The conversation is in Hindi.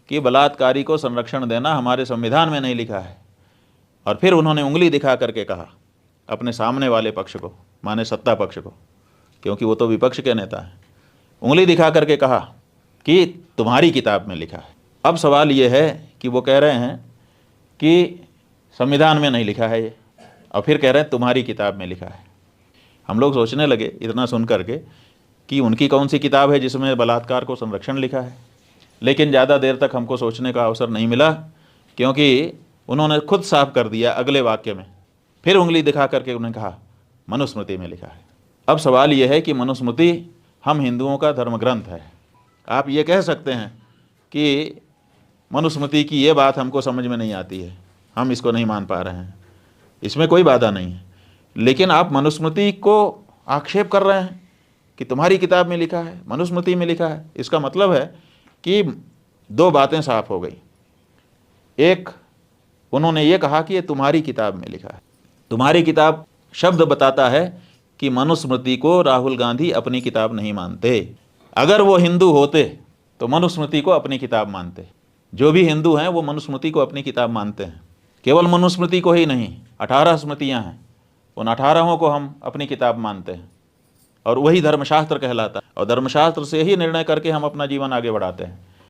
कि बलात्कारी को संरक्षण देना हमारे संविधान में नहीं लिखा है। और फिर उन्होंने उंगली दिखा करके कहा अपने सामने वाले पक्ष को, माने सत्ता पक्ष को, क्योंकि वो तो विपक्ष के नेता हैं, उंगली दिखा करके कहा कि तुम्हारी किताब में लिखा है। अब सवाल ये है कि वो कह रहे हैं कि संविधान में नहीं लिखा है ये, और फिर कह रहे हैं तुम्हारी किताब में लिखा है। हम लोग सोचने लगे इतना सुन करके कि उनकी कौन सी किताब है जिसमें बलात्कार को संरक्षण लिखा है, लेकिन ज़्यादा देर तक हमको सोचने का अवसर नहीं मिला, क्योंकि उन्होंने खुद साफ कर दिया अगले वाक्य में, फिर उंगली दिखा करके उन्होंने कहा मनुस्मृति में लिखा है। अब सवाल यह है कि मनुस्मृति हम हिंदुओं का धर्म ग्रंथ है। आप ये कह सकते हैं कि मनुस्मृति की ये बात हमको समझ में नहीं आती है, हम इसको नहीं मान पा रहे हैं, इसमें कोई बाधा नहीं है, लेकिन आप मनुस्मृति को आक्षेप कर रहे हैं कि तुम्हारी किताब में लिखा है, मनुस्मृति में लिखा है। इसका मतलब है कि दो बातें साफ हो गई। एक, उन्होंने ये कहा कि ये तुम्हारी किताब में लिखा है। तुम्हारी किताब शब्द बताता है कि मनुस्मृति को राहुल गांधी अपनी किताब नहीं मानते। अगर वो हिंदू होते तो मनुस्मृति को अपनी किताब मानते। जो भी हिंदू हैं वो मनुस्मृति को अपनी किताब मानते हैं। केवल मनुस्मृति को ही नहीं, 18 स्मृतियाँ हैं, उन 18 को हम अपनी किताब मानते हैं, और वही धर्मशास्त्र कहलाता है, और धर्मशास्त्र से ही निर्णय करके हम अपना जीवन आगे बढ़ाते हैं।